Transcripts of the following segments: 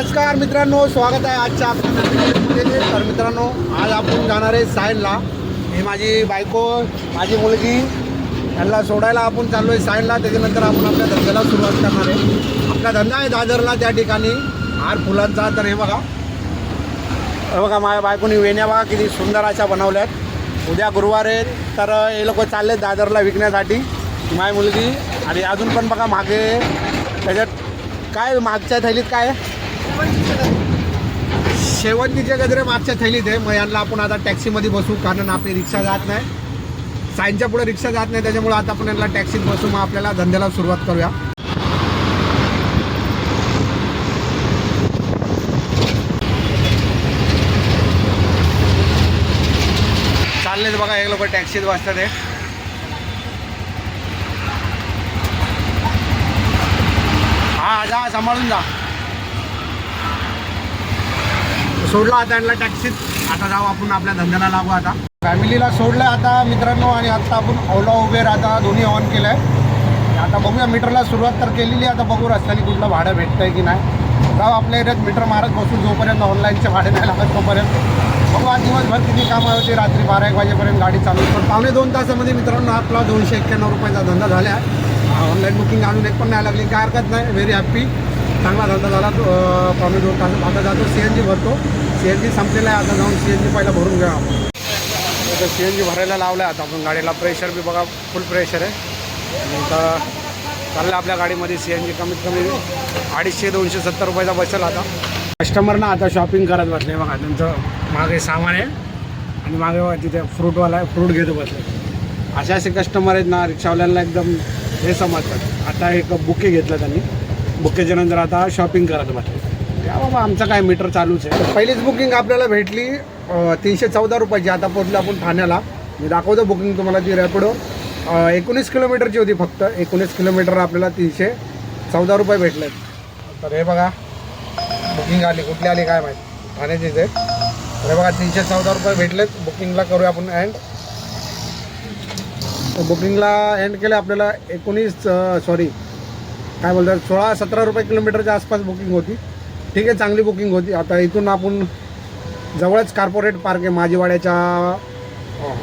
नमस्कार मित्रांनो, स्वागत आहे आजच्या आपल्या व्हिडिओमध्ये. तर मित्रांनो, आज आपण जाणार आहे सायनला. ही माझी बायको, माझी मुलगी, यांना सोडायला आपण चाललो आहे सायनला. त्याच्यानंतर आपण आपल्या धंद्याला सुरुवात करणार आहे. आपला धंदा आहे दादरला, त्या ठिकाणी हार फुलांचा. तर हे बघा माझ्या बायकोनी वेण्या बघा किती सुंदर अशा बनवल्यात. उद्या गुरुवार आहे, तर हे लोक चालले दादरला विकण्यासाठी. माझी मुलगी आणि अजून पण बघा मागे त्याच्यात काय मागच्या थैलीत काय शेवंतीचे गजरे मागच्या थैलीत आहे. मग यांना आपण आता टॅक्सीमध्ये बसू, कारण आपली रिक्षा जात नाही, सायनच्या पुढे रिक्षा जात नाही. त्याच्यामुळे आता आपण यांना टॅक्सीत बसू. मग आपल्याला धंद्याला सुरुवात करूया. चाललेच बघा एक लोक टॅक्सीत बसतात आहे. हा जा, सांभाळून जा. सोडला आता यांना टॅक्सीत. आता जाऊ आपण आपल्या धंद्याला लागू. आता फॅमिलीला सोडलं आता मित्रांनो. आणि आता आपण ओला उबेर आता दोन्ही ऑन केलं आहे. आता बघूया, मीटरला सुरुवात तर केलेली. आता बघू रस्त्याने कुठलं भाडं भेटतं आहे की नाही. जाऊ आपल्या एरियात मीटर मारत बसू, जोपर्यंत ऑनलाईनचे भाडे नाही लागत तोपर्यंत. बघू आज दिवसभर किती कामं होते. रात्री 12-1 वाजेपर्यंत गाडी चालू. पण 1.5-2 तासामध्ये मित्रांनो आपला 291 रुपयाचा धंदा झाला आहे. ऑनलाईन बुकिंग अजून एक पण नाही लागली, काय हरकत नाही. व्हेरी हॅप्पी, चांगला धंदा झाला. 1.5-2 तास आता जातो, CNG भरतो. CNG संपलेला आहे, आता जाऊन CNG पहिला भरून घ्या आपण. आता CNG भरायला लावलं आहे आता आपण गाडीला. प्रेशर बी बघा फुल प्रेशर आहे. आणि आता चाललं आपल्या गाडीमध्ये CNG कमीत कमी 250-270 रुपयाचा बसेल. आता कस्टमरना आता शॉपिंग करत बसले बघा. त्यांचं मागे सामान आहे आणि मागे तिथे फ्रूटवाला आहे, फ्रूट घेतो बसले. असे कस्टमर आहेत ना, रिक्षावाल्यांना एकदम हे समजतात. आता एक बुके घेतलं त्यांनी, बुकेच्या नंतर आता शॉपिंग करत बसले. या बाबा आमचं काय मीटर चालूच आहे. पहिलीच बुकिंग आपल्याला भेटली 314 रुपयाची. आता पोहोचलो आपण ठाण्याला. मी दाखवतो बुकिंग तुम्हाला. ती रॅपिडो 19 किलोमीटरची होती फक्त. 19 किलोमीटर आपल्याला 314 रुपये भेटले. तर हे बघा बुकिंग आली, कुठली आली काय माहीत, ठाण्याचीच आहे. तर हे बघा 314 रुपये भेटलेत. बुकिंगला करूया आपण एंड. बुकिंगला एंड केलं आपल्याला 16-17 रुपये किलोमीटरच्या आसपास बुकिंग होती. ठीक आहे, चांगली बुकिंग होती. आता इथून आपण जवळच कार्पोरेट पार्क आहे माझीवाड्याच्या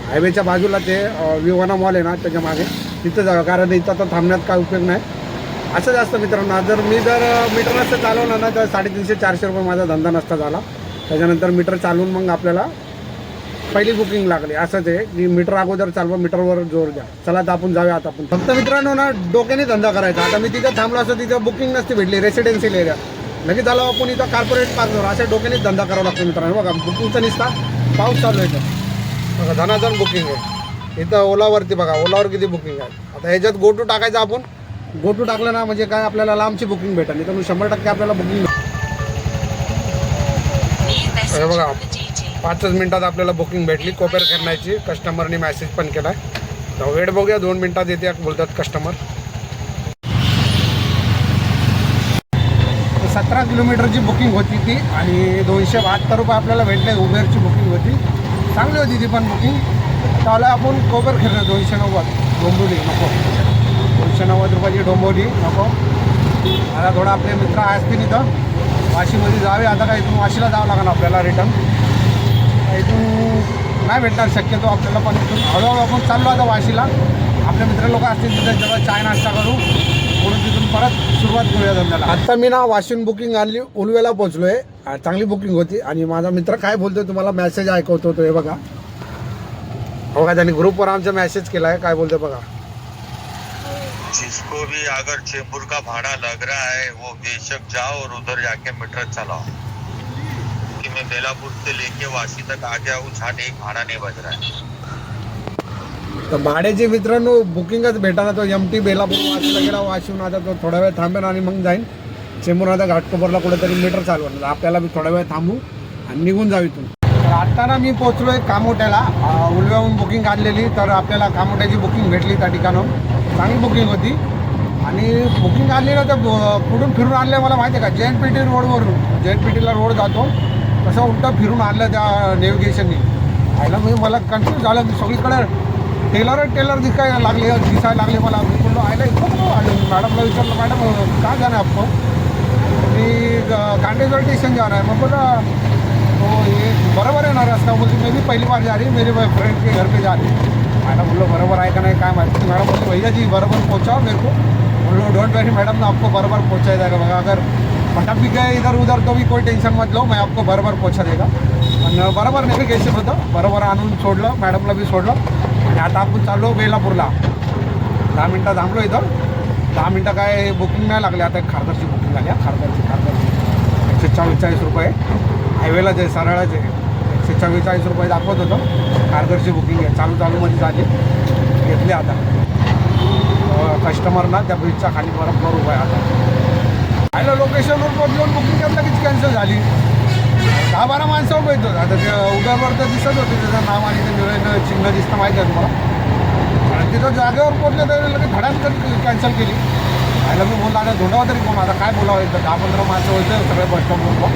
हायवेच्या बाजूला. ते विवाना मॉल आहे ना, त्याच्या मागे तिथं जाऊ. कारण इथं तर थांबण्यात काय उपयोग नाही. असं जास्त मित्रांनो, जर मीटर नसतं चालवलं ना तर 350-400 रुपये माझा धंदा नसता झाला. त्याच्यानंतर मीटर चालवून मग आपल्याला पहिली बुकिंग लागली. असंच आहे की मीटर अगोदर चालवा, मीटरवर जोर द्या. चला तर आपण जाऊया. आता आपण फक्त मित्रांनो ना डोक्याने धंदा करायचा. आता मी तिथं थांबलो असं, तिथं बुकिंग नसती भेटली, रेसिडेन्शियल एरिया. लगेच झालं आपण इथं कार्पोरेट पार्कवर. अशा डोक्यानेच धंदा करावा लागतो मित्रांनो. बघा बुकिंगचा निसता पाऊस चालू आहे इथं. बघा धनाधन बुकिंग आहे इथं. ओलावरती बघा, ओलावर किती बुकिंग आहे. आता ह्याच्यात गो टू टाकायचं आपण. गो टू टाकलं ना म्हणजे काय, आपल्याला लांबची बुकिंग भेटेल. नाही तर 100% आपल्याला बुकिंग भेटेल. बघा 5च मिनिटात आपल्याला बुकिंग भेटली. कोपेर करण्याची कस्टमरने मेसेज पण केला आहे. तर वेळ बघूया, 2 मिनिटात येते बोलतात कस्टमर. 17 किलोमीटरची बुकिंग होती ती. आणि 272 रुपये आपल्याला भेटले. उबेरची बुकिंग होती, चांगली होती ती पण बुकिंग. त्याला आपण कोपेर खेळलो 290 डोंबिवली नको, 290 रुपयाची डोंबिवली नको. आता थोडा आपले मित्र असतील इथं वाशीमध्ये जावे. आता काय इथून वाशीला जावं लागणार आपल्याला रिटर्न. इथून नाही भेटणार शक्यतो आपल्याला, पण इथून हळूहळू आपण चाललो आता वाशीला. आपले मित्र लोक असतील तिथे जेव्हा चाय नाश्ता करू, म्हणून तिथून परत सुरुवात करूया धंद्याला. आता मी ना वाशीहून बुकिंग आणली, उलवेला पोचलो आहे. चांगली बुकिंग होती. आणि माझा मित्र काय बोलतोय तुम्हाला मेसेज ऐकवतो तो. हे बघा बघा, त्यांनी ग्रुपवर आमचा मेसेज केला आहे. काय बोलतोय बघा. जिसको भी अगर चेंबूर का भाड़ा लग रहा है वो बेशक जाओ और उधर जाके मीटर चलाओ. कि मैं बेलापुर से लेके वाशी तक आ गया हूँ, छाट एक भाड़ा नहीं बज रहा है. तर भाड्याचे मित्रांनो बुकिंगच भेटाना. तो MT बेलापूर वाशीला गेला, वाशीहून आता तो थोडा वेळ थांबेन आणि मग जाईन चेंबूर. आता घाटकोपरला कुठेतरी मीटर चालवणार. आपल्याला बी थोडा वेळ थांबू आणि निघून जाऊ इथून. तर आता ना मी पोचलो आहे कामोट्याला. उलव्याहून बुकिंग आणलेली, तर आपल्याला कामोट्याची बुकिंग भेटली त्या ठिकाणं. चांगली बुकिंग होती. आणि बुकिंग आणली ना तर कुठून फिरून आणलं मला माहिती आहे का, JNPT रोडवरून. JNPTला रोड जातो तसं उलटं फिरून आणलं त्या नेव्हिगेशननी. आयला मला कन्फ्यूज झालं. मी सगळीकडे टेलर दिसायला लागले मला. मी बोललो आयला इथं आलो. मॅडमला विचारलं, मॅडम काय जाणं आपण. मी कांडेश्वर स्टेशन जाना है। मैं बोला तो ये बराबर है ना रास्ता? बोलती मैं भी पहली बार जा रही, मेरे फ्रेंड के घर पे जा रही। मैडम बोलो बराबर है का नहीं काय माहिती। मैडम बोली भैया जी बराबर पहुँचाओ मेरे को। बोलो डोंट वरी मैडम, ना आपको बराबर पहुँचाया जाएगा बघा। अगर फटक भी गए इधर उधर तो भी कोई टेन्शन मत लो, मैं आपको बराबर पहुँचा देगा। पण बरोबर नेव्हिगेशन होतं, बरोबर आणून सोडलं, मॅडमला बी सोडलं आणि आता आपण चाललो बेलापूरला। 10 मिनटं थांबलो इथं। 10 मिनटं काय बुकिंग नाही लागले, आता खारघरची बुकिंग झाली आहे। खारघरची 144 रुपये हायवेला जे सरळच आहे, 144 रुपये दाखवत होतं। खारघरची बुकिंग आहे, चालूमध्ये झाली, घेतली आता। कस्टमरना त्या ब्रिजच्या खाली बरोबर उभा आहे आता। पाहिलं लोकेशनवर पोहोचून बुकिंग केलं लगेच कॅन्सल झाली। 10-12 माणसं उभे होतं। आता ते उबरवर तर दिसत होते, त्याचं नाव आणि ते निळं चिन्ह दिसतं माहीत आहे तुम्हाला। आणि तिथं जागेवर पोहोचले तर लगेच धडात कॅन्सल केली। आयला मी बोलला आता धोंडावा तरी कोण, आता काय बोलावं, एकदा 10-15 माणसं होते सगळे बस स्टॉपवर।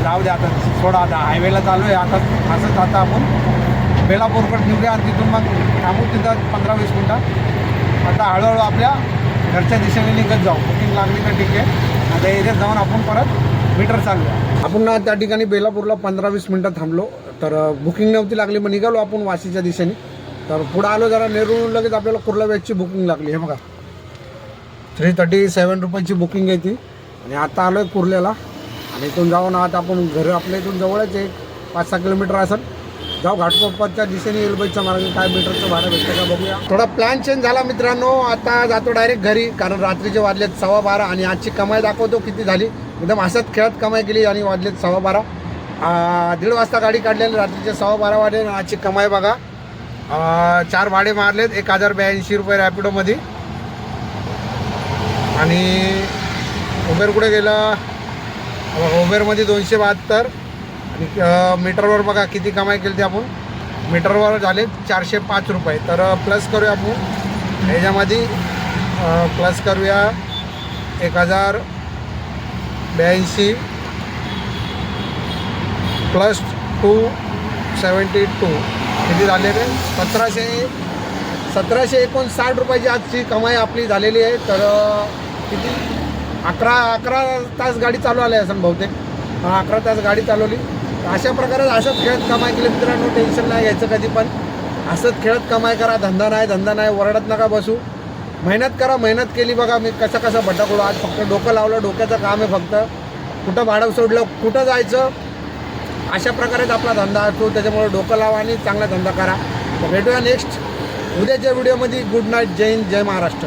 जाऊ दे आता, सोडा आता, हायवेला चालू आहे आता। असंच आता आपण बेलापूरकडे निघूया आणि तिथून मग थांबू तिथं 15-20 मिनटं। आता हळूहळू आपल्या घरच्या दिशेने निघत जाऊ। बुकिंग लागली तर ठीक आहे। आता एरियात जाऊन आपण परत मीटर चालूया। आपण ना त्या ठिकाणी बेलापूरला 15-20 मिनटं थांबलो, तर बुकिंग नव्हती लागली। मग निघालो आपण वाशीच्या दिशेने। तर पुढं आलो जरा नेरून, लगेच आपल्याला कुर्ला वेजची बुकिंग लागली। हे बघा 337 रुपयाची बुकिंग आहे ती। आणि आता आलो आहे कुर्ल्याला, आणि इथून जाऊन आता आपण घर आपल्या इथून जवळच आहे, 5-6 किलोमीटर असेल। जाऊ घाटकोपरच्या दिशेने एलबाईच्या मार्गाने काय मीटरचं भाडं भेटतं का बघूया। थोडा प्लॅन चेंज झाला मित्रांनो, आता जातो डायरेक्ट घरी, कारण रात्रीचे वाजलेत 12:15 आणि आजची कमाई दाखवतो किती झाली। एकदम हसत खेळत कमाई केली आणि वाजलेत 12:15। 1:30 वाजता गाडी काढलेली, रात्रीचे 12:15 वाजले। आजची कमाई बघा, 4 भाडे मारलेत, 1082 रुपये रॅपिडोमध्ये। आणि उबेर कुठे गेलं, उबेरमध्ये 272। आणि मीटरवर बघा किती कमाई केली ती आपण, मीटरवर झाले 405 रुपये। तर प्लस करूया आपण ह्याच्यामध्ये, प्लस करूया 1082 प्लस 272 किती झाले रे, 1759 रुपयाची आजची कमाई आपली झालेली आहे। तर किती 11 तास गाडी चालू आली असेल बहुतेक, 11 तास गाडी चालवली। अशा प्रकारे हसत खेळत कमाई केली मित्रांनो। टेन्शन नाही घ्यायचं कधी पण, हसत खेळत कमाई करा। धंदा नाही वरडत नका बसू, मेहनत करा। मेहनत केली बघा मी कसं भटकलो आज, फक्त डोकं लावलं, डोक्याचं काम आहे फक्त। कुठं भाडं सोडलं, कुठं जायचं, अशा प्रकारेच आपला धंदा असतो। त्याच्यामुळे डोकं लावा आणि चांगला धंदा करा। तर भेटूया नेक्स्ट उद्याच्या व्हिडिओमध्ये। गुड नाईट, जय हिंद, जय महाराष्ट्र।